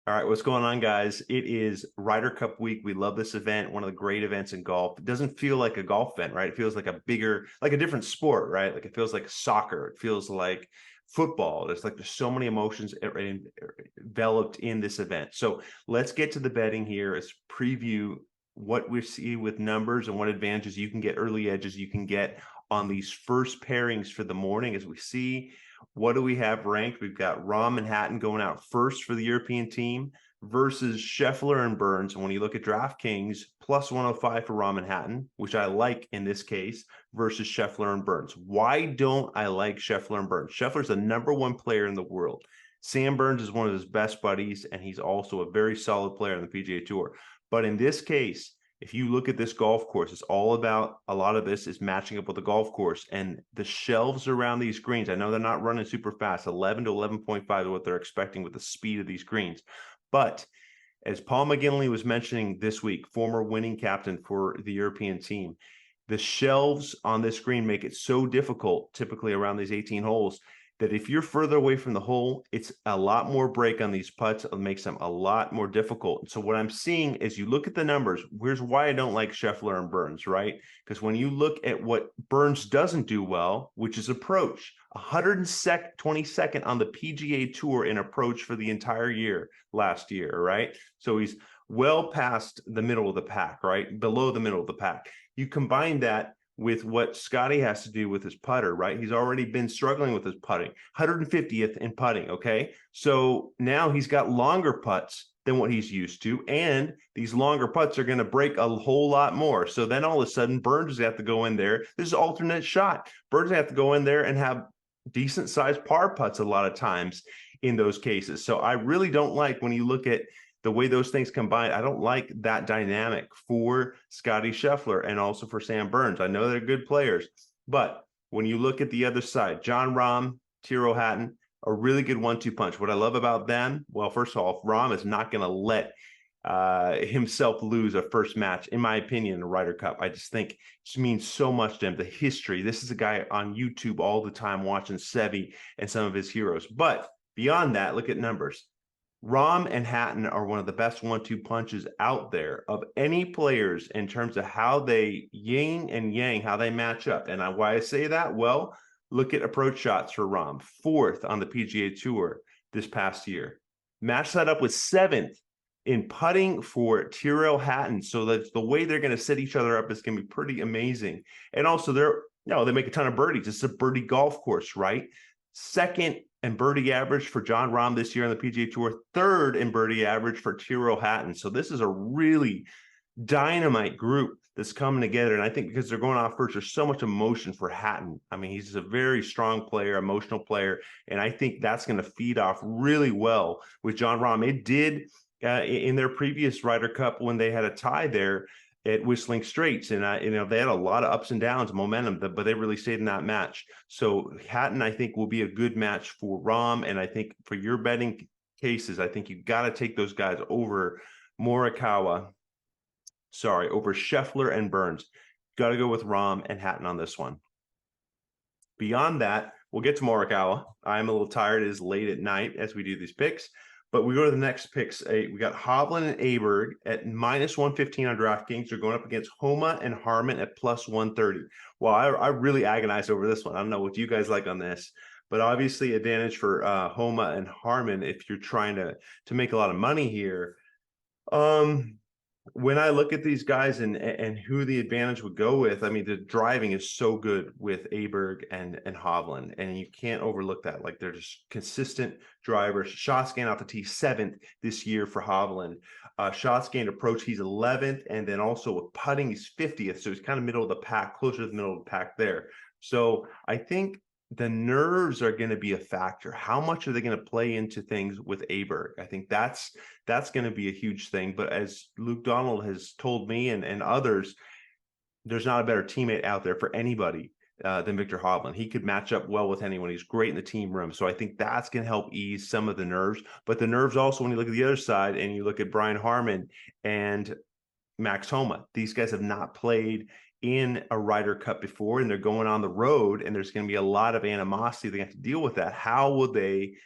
All right, what's going on, guys? It is Ryder Cup week. We love this event, one of the great events in golf. It doesn't feel like a golf event, right? It feels like a bigger, like a different sport, right? Like it feels like soccer. It feels like football. There's so many emotions enveloped in this event. So let's get to the betting here. Let's preview what we see with numbers and what advantages you can get, early edges you can get on these first pairings for the morning as we see. What do we have ranked? We've got Rahm and Hatton going out first for the European team versus Scheffler and Burns. And when you look at DraftKings, plus 105 for Rahm and Hatton, which I like in this case, versus Scheffler and Burns. Why don't I like Scheffler and Burns? Scheffler's the #1 player in the world. Sam Burns is one of his best buddies, and he's also a very solid player on the PGA Tour. But in this case, if you look at this golf course, it's all about, a lot of this is matching up with the golf course and the shelves around these greens. I know they're not running super fast. 11 to 11.5 is what they're expecting with the speed of these greens. But as Paul McGinley was mentioning this week, former winning captain for the European team, the shelves on this green make it so difficult, typically around these 18 holes, that if you're further away from the hole, it's a lot more break on these putts. It makes them a lot more difficult. So what I'm seeing is, you look at the numbers, here's why I don't like Scheffler and Burns, right? Because when you look at what Burns doesn't do well, which is approach, 122nd on the PGA Tour in approach for the entire year last year, right? So he's well past the middle of the pack, right? Below the middle of the pack. You combine that with what Scotty has to do with his putter, right? He's already been struggling with his putting, 150th in putting, okay? So now he's got longer putts than what he's used to, and these longer putts are going to break a whole lot more. So then all of a sudden, Burns has to go in there. This is alternate shot. Burns have to go in there and have decent sized par putts a lot of times in those cases. So I really don't like, when you look at the way those things combine, I don't like that dynamic for Scotty Scheffler and also for Sam Burns. I know they're good players, but when you look at the other side, Jon Rahm, Tyrrell Hatton, a really good 1-2 punch. What I love about them, well, first of all, Rahm is not going to let himself lose a first match, in my opinion, in the Ryder Cup. I just think it just means so much to him, the history. This is a guy on YouTube all the time watching Seve and some of his heroes. But beyond that, look at numbers. Rahm and Hatton are one of the best 1-2 punches out there of any players in terms of how they yin and yang, how they match up. And why I say that? Well, look at approach shots for Rahm, 4th on the PGA Tour this past year. Match that up with 7th in putting for Tyrrell Hatton. So that the way they're going to set each other up is going to be pretty amazing. And also, they make a ton of birdies. It's a birdie golf course, right? 2nd in birdie average for Jon Rahm this year on the PGA Tour, 3rd in birdie average for Tyrrell Hatton. So this is a really dynamite group that's coming together. And I think because they're going off first, there's so much emotion for Hatton. I mean, he's a very strong player, emotional player, and I think that's going to feed off really well with Jon Rahm. It did in their previous Ryder Cup when they had a tie there at Whistling Straits, and they had a lot of ups and downs, momentum, but they really stayed in that match. So Hatton, I think, will be a good match for Rahm, and I think for your betting cases, I think you got to take those guys over over Scheffler and Burns. Got to go with Rahm and Hatton on this one. Beyond that, we'll get to Morikawa. I'm a little tired. It is late at night as we do these picks. But we go to the next picks. We got Hovland and Aberg at -115 on DraftKings. They're going up against Homa and Harman at +130. Well, I really agonized over this one. I don't know what you guys like on this, but obviously advantage for Homa and Harman if you're trying to make a lot of money here. When I look at these guys and who the advantage would go with, I mean, the driving is so good with Aberg and Hovland, and you can't overlook that. Like, they're just consistent drivers. Shots gained off the tee, 7th this year for Hovland. Shots gained approach, he's 11th, and then also with putting, he's 50th. So he's kind of middle of the pack, closer to the middle of the pack there. So I think the nerves are going to be a factor. How much are they going to play into things with Aberg? I think that's going to be a huge thing. But as Luke Donald has told me and others, there's not a better teammate out there for anybody than Victor Hovland. He could match up well with anyone. He's great in the team room. So I think that's going to help ease some of the nerves. But the nerves also, when you look at the other side and you look at Brian Harman and Max Homa, these guys have not played in a Ryder Cup before, and they're going on the road, and there's going to be a lot of animosity. They have to deal with that. How will they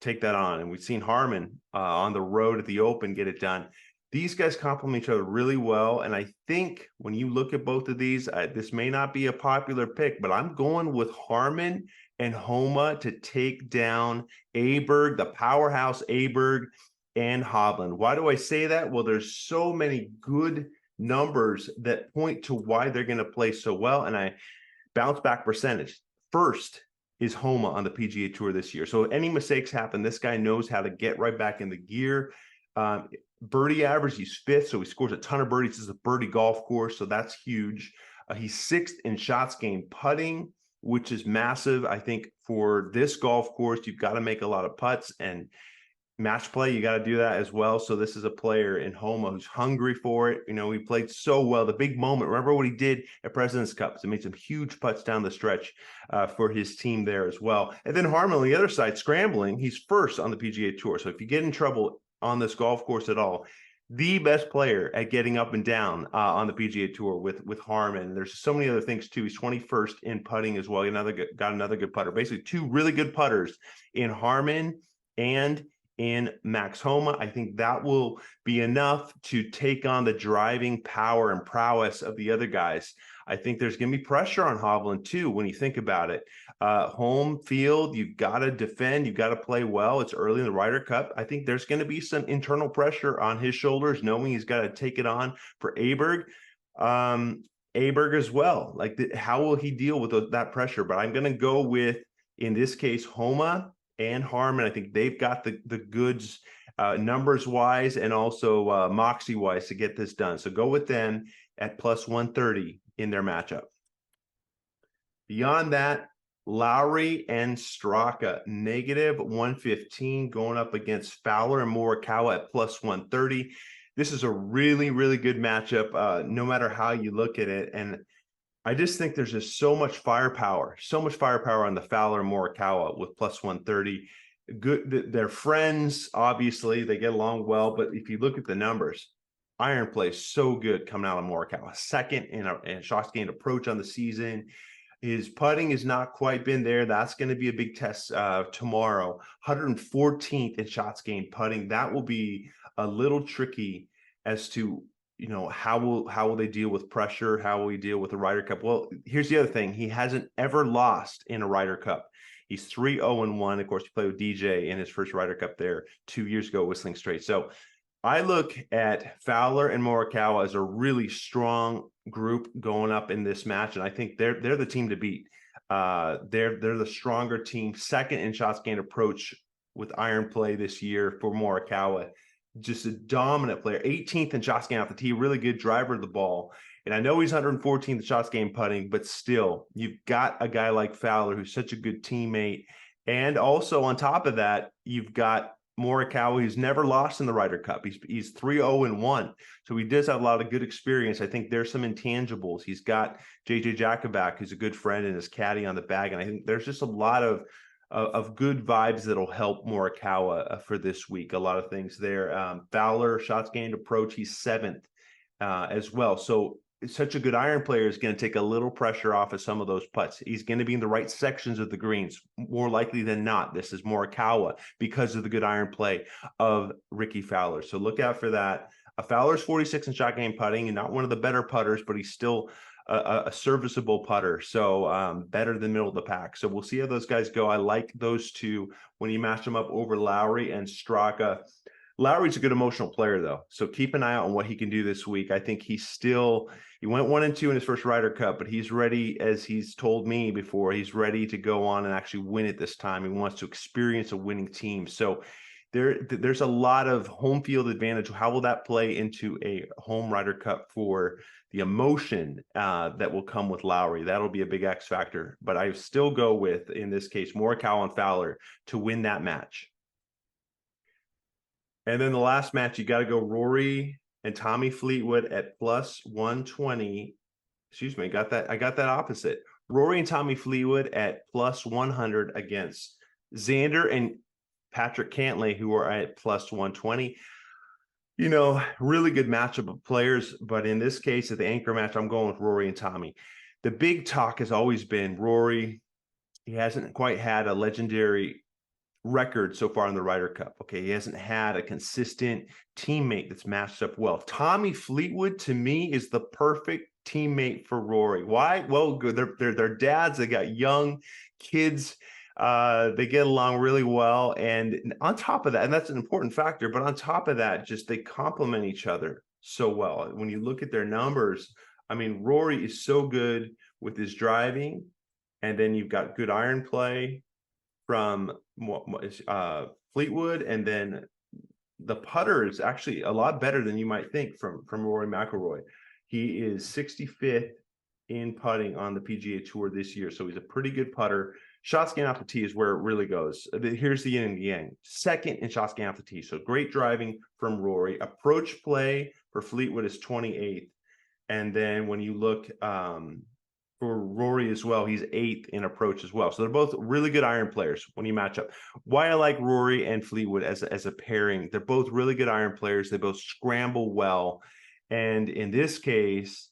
take that on. And we've seen Harman on the road at the Open get it done. These guys complement each other really well. And I think when you look at both of these, this may not be a popular pick, but I'm going with Harman and Homa to take down Aberg, the powerhouse Aberg, and Hovland. Why do I say that? Well, there's so many good numbers that point to why they're going to play so well. And I bounce back percentage. First is Homa on the PGA Tour this year. So any mistakes happen, this guy knows how to get right back in the gear. Birdie average, he's fifth, so he scores a ton of birdies. This is a birdie golf course, so that's huge. He's sixth in shots gained putting, which is massive. I think for this golf course, you've got to make a lot of putts, and match play, you got to do that as well. So this is a player in Homa who's hungry for it. You know, he played so well. The big moment, remember what he did at President's Cup? So he made some huge putts down the stretch for his team there as well. And then Harman on the other side, scrambling, he's first on the PGA Tour. So if you get in trouble on this golf course at all, the best player at getting up and down on the PGA Tour with Harman. There's so many other things too. He's 21st in putting as well. Got another good putter. Basically, two really good putters in Harman and in Max Homa. I think that will be enough to take on the driving power and prowess of the other guys. I think there's going to be pressure on Hovland too when you think about it. Home field, you've got to defend, you've got to play well. It's early in the Ryder Cup. I think there's going to be some internal pressure on his shoulders, knowing he's got to take it on for Aberg. Aberg as well. Like, how will he deal with that pressure? But I'm going to go with, in this case, Homa and Harman. I think they've got the goods numbers wise and also moxie wise to get this done. So go with them at plus 130 in their matchup. Beyond that, Lowry and Straka, negative 115, going up against Fowler and Morikawa at plus 130. This is a really, really good matchup, no matter how you look at it. And I just think there's just so much firepower on the Fowler and Morikawa with plus 130. Good, they're friends, obviously, they get along well. But if you look at the numbers, iron play is so good coming out of Morikawa. Second in shots gained approach on the season. His putting has not quite been there. That's going to be a big test tomorrow. 114th in shots gained putting. That will be a little tricky as to, you know, how will they deal with pressure? How will he deal with the Ryder Cup? Well, here's the other thing. He hasn't ever lost in a Ryder Cup. He's 3-0-1. Of course, he played with DJ in his first Ryder Cup there 2 years ago, Whistling Straits. So I look at Fowler and Morikawa as a really strong group going up in this match, and I think they're the team to beat. They're the stronger team, second in shots gained approach with iron play this year for Morikawa. Just a dominant player, 18th in shots gained off the tee, really good driver of the ball. And I know he's 114th in shots gained putting, but still, you've got a guy like Fowler who's such a good teammate. And also on top of that, you've got Morikawa, who's never lost in the Ryder Cup. He's 3-0-1. So he does have a lot of good experience. I think there's some intangibles. He's got JJ Jakubak, who's a good friend, and his caddy on the bag. And I think there's just a lot of good vibes that'll help Morikawa for this week. A lot of things there. Fowler, shots gained approach, he's seventh as well. So such a good iron player is going to take a little pressure off of some of those putts. He's going to be in the right sections of the greens, more likely than not. This is Morikawa because of the good iron play of Ricky Fowler. So look out for that. Fowler's 46 in shot gained putting, and not one of the better putters, but he's still a serviceable putter. So better than middle of the pack. So we'll see how those guys go. I like those two when you match them up over Lowry and Straka. Lowry's a good emotional player, though. So keep an eye out on what he can do this week. I think he went 1-2 in his first Ryder Cup, but he's ready, as he's told me before, he's ready to go on and actually win it this time. He wants to experience a winning team. So there's a lot of home field advantage. How will that play into a home Ryder Cup for the emotion that will come with Lowry? That'll be a big X factor. But I still go with, in this case, Morikawa and Fowler to win that match. And then the last match, you got to go Rory and Tommy Fleetwood at plus 120. Excuse me, I got that opposite. Rory and Tommy Fleetwood at plus 100 against Xander and Patrick Cantlay, who are at plus 120. You know, really good matchup of players. But in this case, at the anchor match, I'm going with Rory and Tommy. The big talk has always been Rory. He hasn't quite had a legendary record so far in the Ryder Cup. Okay, he hasn't had a consistent teammate that's matched up well. Tommy Fleetwood, to me, is the perfect teammate for Rory. Why? Well, good. They're dads. They got young kids. They get along really well. And on top of that, and that's an important factor, but on top of that, just they complement each other so well. When you look at their numbers, I mean, Rory is so good with his driving, and then you've got good iron play from Fleetwood, and then the putter is actually a lot better than you might think from Rory McIlroy. He is 65th in putting on the PGA Tour this year, so he's a pretty good putter. Shots gained off the tee is where it really goes. Here's the yin and the yang. Second in shots gained off the tee, so great driving from Rory. Approach play for Fleetwood is 28th, and then when you look for Rory as well, he's 8th in approach as well. So they're both really good iron players when you match up. Why I like Rory and Fleetwood as a pairing, they're both really good iron players. They both scramble well. And in this case,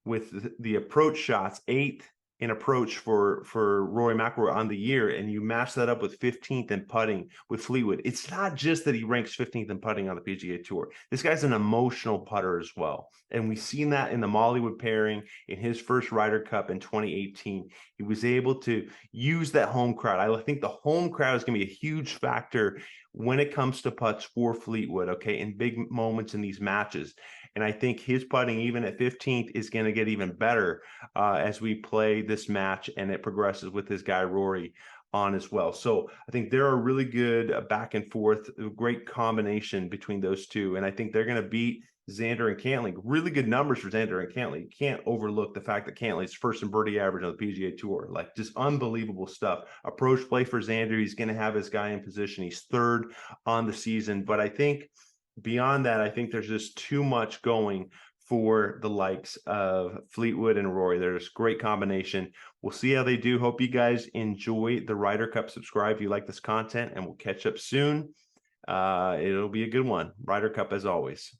with the approach shots, 8th in approach for Rory McIlroy on the year, and you match that up with 15th in putting with Fleetwood. It's not just that he ranks 15th in putting on the PGA Tour. This guy's an emotional putter as well, and we've seen that in the Mollywood pairing in his first Ryder Cup in 2018. He was able to use that home crowd. I think the home crowd is going to be a huge factor when it comes to putts for Fleetwood, okay, in big moments in these matches. And I think his putting, even at 15th, is going to get even better as we play this match and it progresses with this guy, Rory, on as well. So I think they're a really good back and forth, great combination between those two. And I think they're going to beat Xander and Cantlay. Really good numbers for Xander and Cantlay. You can't overlook the fact that Cantlay's first in birdie average on the PGA Tour. Like, just unbelievable stuff. Approach play for Xander. He's going to have his guy in position. He's 3rd on the season. But I think beyond that, I think there's just too much going for the likes of Fleetwood and Rory. There's great combination. We'll see how they do. Hope you guys enjoy the Ryder Cup. Subscribe if you like this content, and we'll catch up soon. It'll be a good one. Ryder Cup as always.